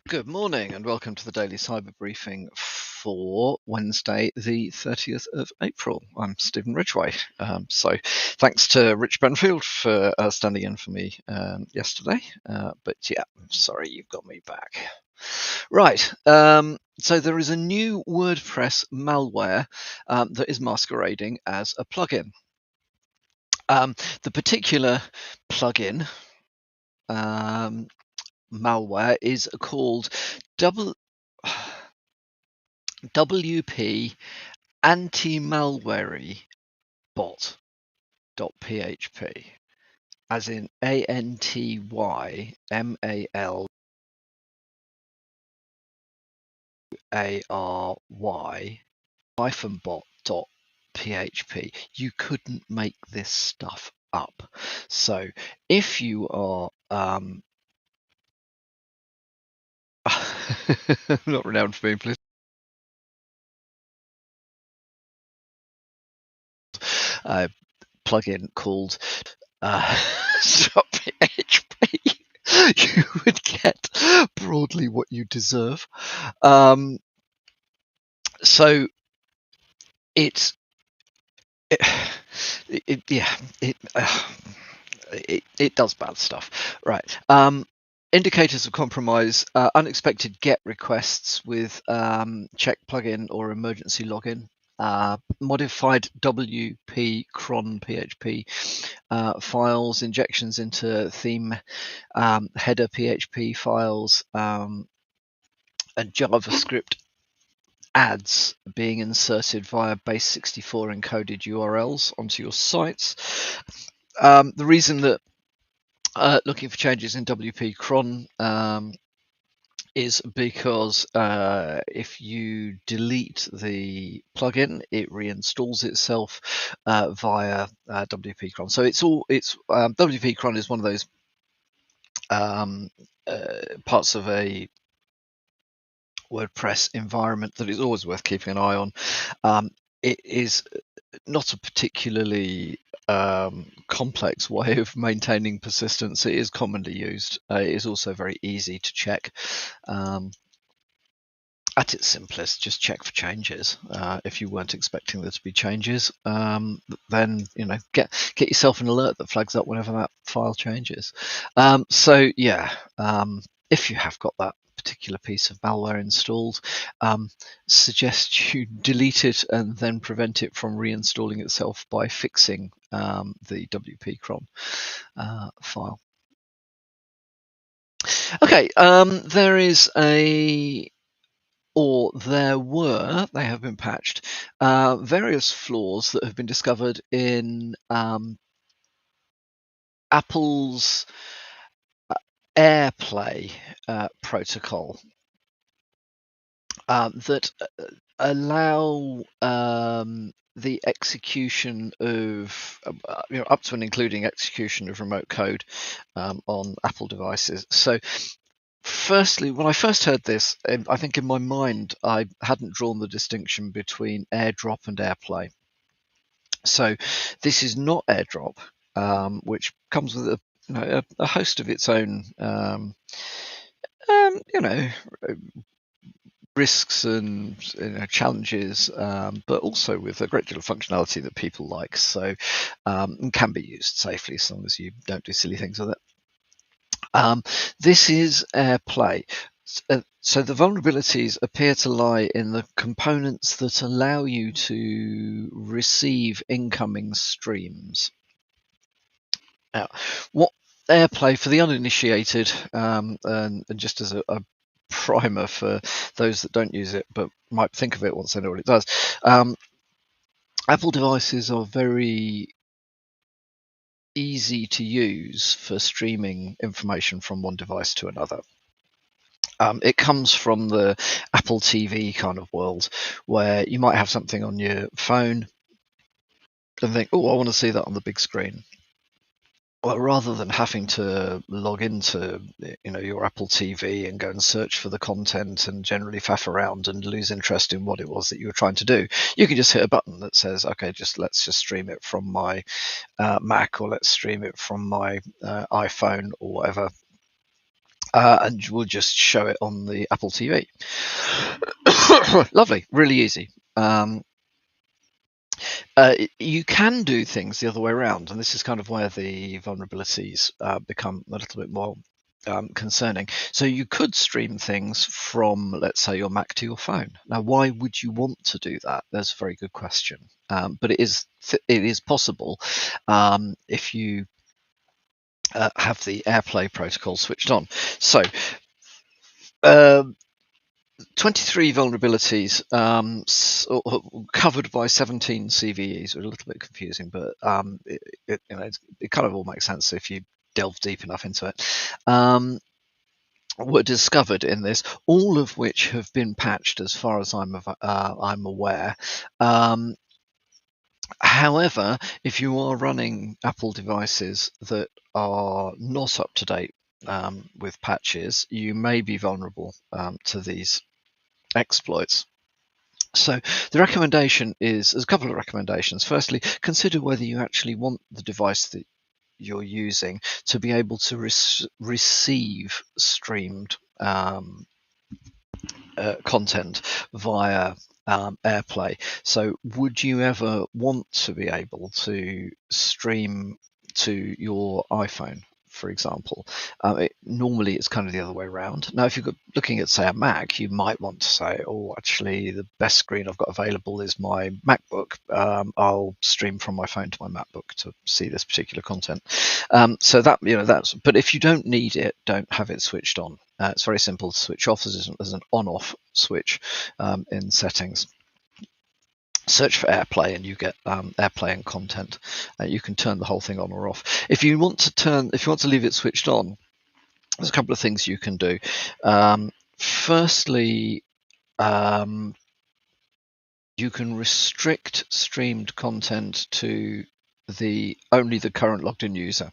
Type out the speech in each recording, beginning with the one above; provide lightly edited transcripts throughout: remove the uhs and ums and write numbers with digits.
Good morning and welcome to the Daily Cyber Briefing for Wednesday, the 30th of April. I'm Stephen Ridgway. So thanks to Rich Benfield for standing in for me yesterday. But yeah, I'm sorry you've got me back. Right. So there is a new WordPress malware that is masquerading as a plugin. The particular plugin malware is called WP anti-malware bot.php, as in ANTYMALWARY bot.php. You couldn't make this stuff up. So if you are not renowned for being political, plugin called .php, you would get broadly what you deserve. So it does bad stuff, right? Indicators of compromise: unexpected GET requests with check plugin or emergency login, modified WP cron PHP files, injections into theme header PHP files, and JavaScript ads being inserted via base64 encoded URLs onto your sites. The reason that looking for changes in WP cron is because if you delete the plugin, it reinstalls itself via WP cron. So WP cron is one of those parts of a WordPress environment that is always worth keeping an eye on. It is not a particularly complex way of maintaining persistence. It is commonly used. It is also very easy to check. At its simplest, just check for changes. If you weren't expecting there to be changes, then get yourself an alert that flags up whenever that file changes. So yeah, if you have got that particular piece of malware installed, suggest you delete it and then prevent it from reinstalling itself by fixing the WP cron file. Okay, there have been patched various flaws that have been discovered in Apple's AirPlay protocol that allow the execution of up to and including execution of remote code on Apple devices. So firstly, when I first heard this, I think in my mind I hadn't drawn the distinction between AirDrop and AirPlay. So this is not AirDrop, which comes with a host of its own risks and challenges, but also with a great deal of functionality that people like, so can be used safely as long as you don't do silly things with it. This is AirPlay. So the vulnerabilities appear to lie in the components that allow you to receive incoming streams. Now, what AirPlay, for the uninitiated, and just as a primer for those that don't use it but might think of it once they know what it does, Apple devices are very easy to use for streaming information from one device to another. It comes from the Apple TV kind of world, where you might have something on your phone and think, oh, I want to see that on the big screen. Well, rather than having to log into your Apple TV and go and search for the content and generally faff around and lose interest in what it was that you were trying to do, you can just hit a button that says, okay, let's just stream it from my Mac, or let's stream it from my iPhone or whatever. and we'll just show it on the Apple TV. Lovely, really easy. You can do things the other way around, and this is kind of where the vulnerabilities become a little bit more concerning. So you could stream things from, let's say, your Mac to your phone. Now, why would you want to do that? That's a very good question, but it is possible if you have the AirPlay protocol switched on. So. 23 vulnerabilities covered by 17 CVEs are a little bit confusing, but it kind of all makes sense if you delve deep enough into it. Were discovered in this, all of which have been patched as far as I'm aware. However, if you are running Apple devices that are not up to date with patches, you may be vulnerable to these exploits. So the recommendation is, there's a couple of recommendations. Firstly, consider whether you actually want the device that you're using to be able to receive streamed content via AirPlay. So would you ever want to be able to stream to your iPhone, for example? Normally it's kind of the other way around. Now, if you're looking at, say, a Mac, you might want to say, oh, actually, the best screen I've got available is my MacBook. I'll stream from my phone to my MacBook to see this particular content. So that, that's, but if you don't need it, don't have it switched on. It's very simple to switch off. There's an on-off switch in settings. Search for AirPlay and you get AirPlay and content. You can turn the whole thing on or off. If you want to leave it switched on, there's a couple of things you can do. Firstly, you can restrict streamed content to only the current logged in user.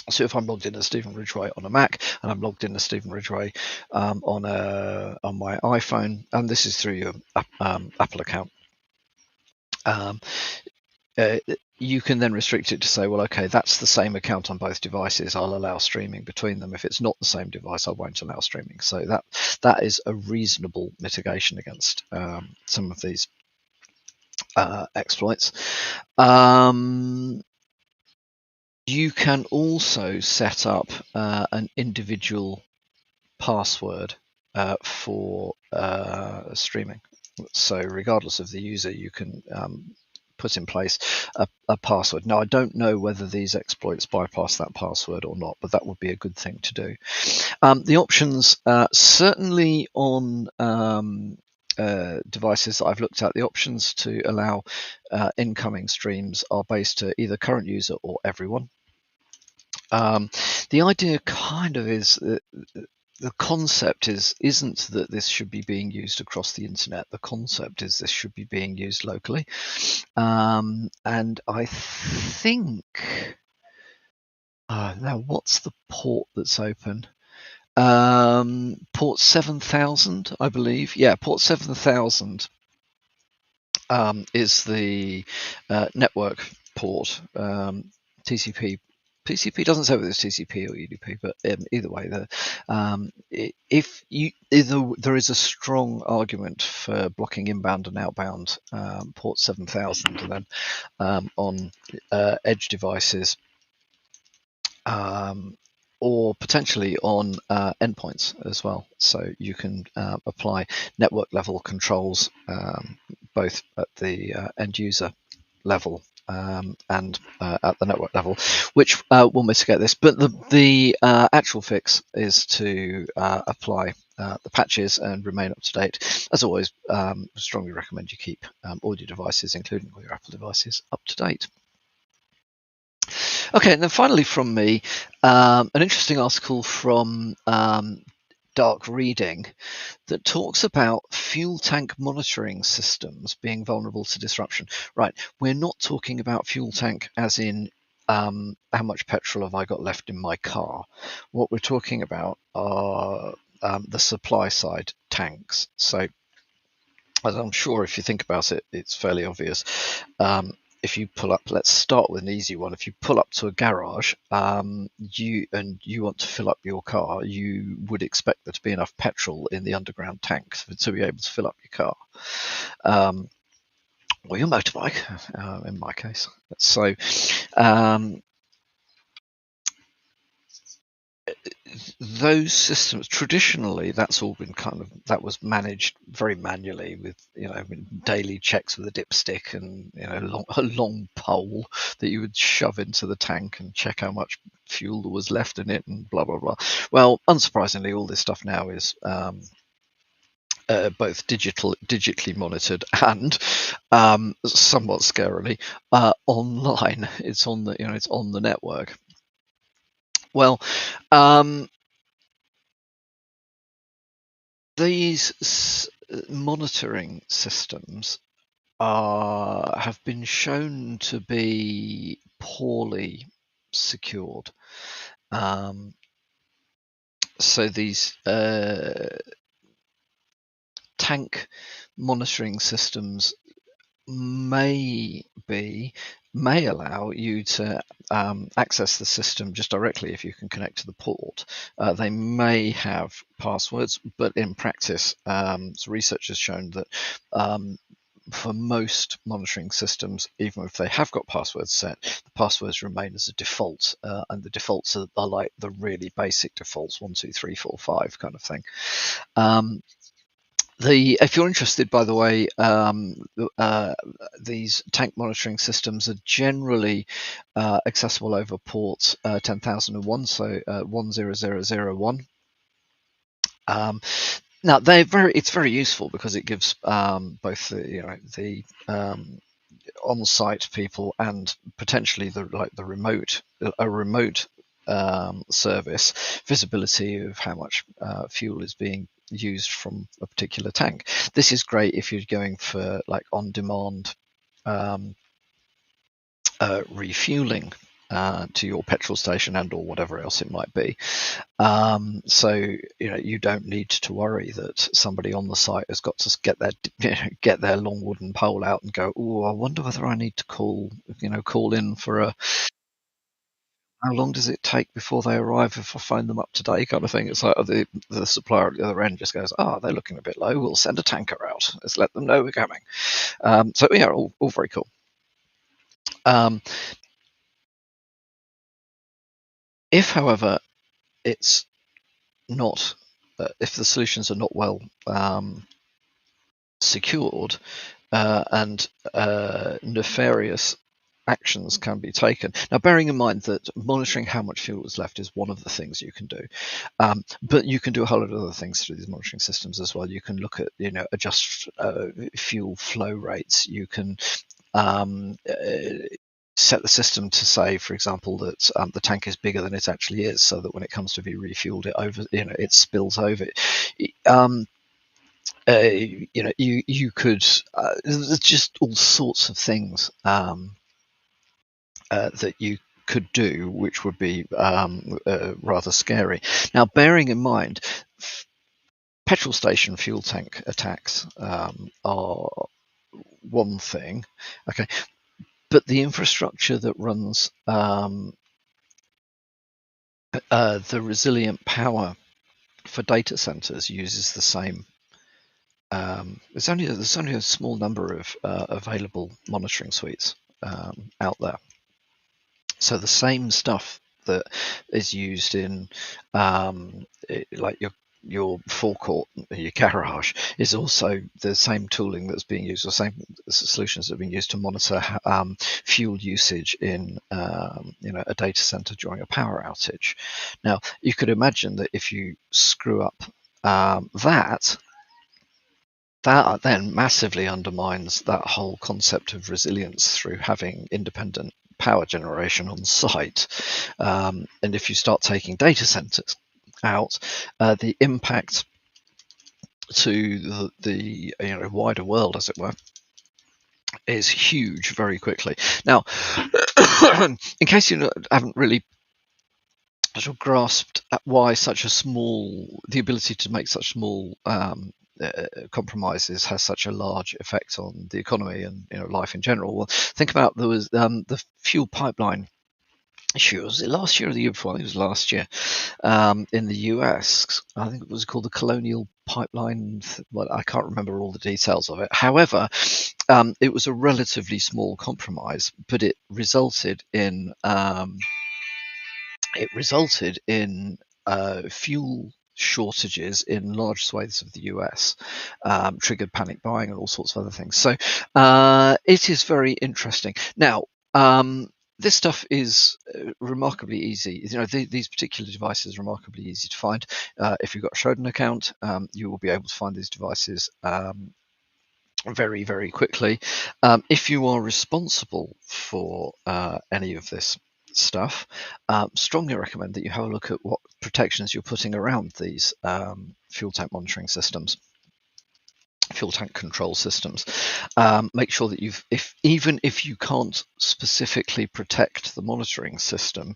So if I'm logged in as Stephen Ridgway on a Mac and I'm logged in as Stephen Ridgway on my iPhone, and this is through your Apple account, you can then restrict it to say, well, okay, that's the same account on both devices. I'll allow streaming between them. If it's not the same device, I won't allow streaming. So that is a reasonable mitigation against some of these exploits. You can also set up an individual password for streaming. So regardless of the user, you can put in place a password. Now, I don't know whether these exploits bypass that password or not, but that would be a good thing to do. The options, certainly on devices that I've looked at, the options to allow incoming streams are based to either current user or everyone. The idea kind of is that the concept isn't that this should be being used across the internet. The concept is this should be being used locally. And I think now what's the port that's open? Port 7000, I believe. Yeah, port 7000 is the network port. TCP doesn't say whether it's TCP or UDP, but either way, there is a strong argument for blocking inbound and outbound port 7000, and then on edge devices, or potentially on endpoints as well. So you can apply network level controls both at the end user level and at the network level, which will mitigate this. But the actual fix is to apply the patches and remain up to date. As always, strongly recommend you keep all your devices, including all your Apple devices, up to date. Okay, and then finally from me, an interesting article from Dark Reading that talks about fuel tank monitoring systems being vulnerable to disruption. Right, we're not talking about fuel tank as in how much petrol have I got left in my car. What we're talking about are the supply side tanks. So, as I'm sure if you think about it, it's fairly obvious. if you pull up, let's start with an easy one. If you pull up to a garage, you want to fill up your car, you would expect there to be enough petrol in the underground tank to be able to fill up your car, or your motorbike, in my case. So those systems, traditionally, that's all been that was managed very manually with daily checks with a dipstick and a long pole that you would shove into the tank and check how much fuel there was left in it and blah blah blah. Well, unsurprisingly, all this stuff now is both digitally monitored and somewhat scarily online. It's on the network. Well, these monitoring systems have been shown to be poorly secured. So these tank monitoring systems may allow you to access the system just directly if you can connect to the port. They may have passwords, but in practice, research has shown that for most monitoring systems, even if they have got passwords set, the passwords remain as a default, and the defaults are like the really basic defaults, 1, 2, 3, 4, 5 kind of thing. If you're interested, by the way, these tank monitoring systems are generally accessible over port 10,001, so 10001. Now it's very useful because it gives both the on-site people and potentially a remote service visibility of how much fuel is being used from a particular tank. This is great if you're going for like on-demand refueling to your petrol station and or whatever else it might be. So you don't need to worry that somebody on the site has got to get their long wooden pole out and go, oh, I wonder whether I need to call in for a, how long does it take before they arrive if I phone them up today, kind of thing. It's like the supplier at the other end just goes, they're looking a bit low, we'll send a tanker out, let's let them know we're coming. So yeah, all very cool. If, however, it's not, if the solutions are not well secured, and nefarious actions can be taken. Now, bearing in mind that monitoring how much fuel is left is one of the things you can do, but you can do a whole lot of other things through these monitoring systems as well. You can look at, adjust fuel flow rates. You can set the system to say, for example, that the tank is bigger than it actually is, so that when it comes to be refueled, it spills over. You could. There's just all sorts of things that you could do, which would be rather scary. Now, bearing in mind, petrol station fuel tank attacks are one thing, okay, but the infrastructure that runs the resilient power for data centers uses the same. There's only a small number of available monitoring suites out there. So the same stuff that is used in like your forecourt, your garage, is also the same tooling that's being used, or same solutions that are being used to monitor fuel usage in a data center during a power outage. Now, you could imagine that if you screw up that then massively undermines that whole concept of resilience through having independent power generation on site. And if you start taking data centers out, the impact to the wider world, as it were, is huge very quickly. Now, in case you haven't really sort of grasped at why the ability to make such small compromises has such a large effect on the economy and life in general. Well, think about there was the fuel pipeline issue. Was it last year or the year before? I think it was last year. In the US, I think it was called the Colonial Pipeline. Well, I can't remember all the details of it. However, it was a relatively small compromise, but it resulted in fuel shortages in large swathes of the US, triggered panic buying and all sorts of other things. So it is very interesting. Now, this stuff is remarkably easy. These particular devices are remarkably easy to find. If you've got a Shodan account, you will be able to find these devices very, very quickly. If you are responsible for any of this stuff, strongly recommend that you have a look at what protections you're putting around these fuel tank monitoring systems, fuel tank control systems. Make sure that even if you can't specifically protect the monitoring system,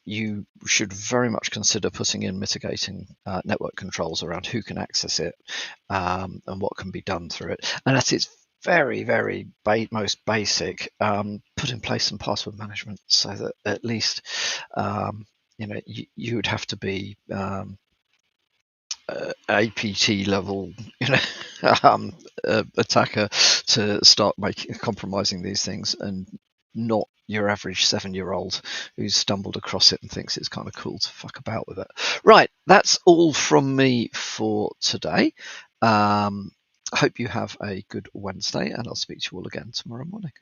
you should very much consider putting in mitigating network controls around who can access it and what can be done through it. And at its very, very most basic, put in place some password management so that at least you would have to be APT level, attacker to start compromising these things, and not your average 7-year-old who's stumbled across it and thinks it's kind of cool to fuck about with it. Right, that's all from me for today. Hope you have a good Wednesday, and I'll speak to you all again tomorrow morning.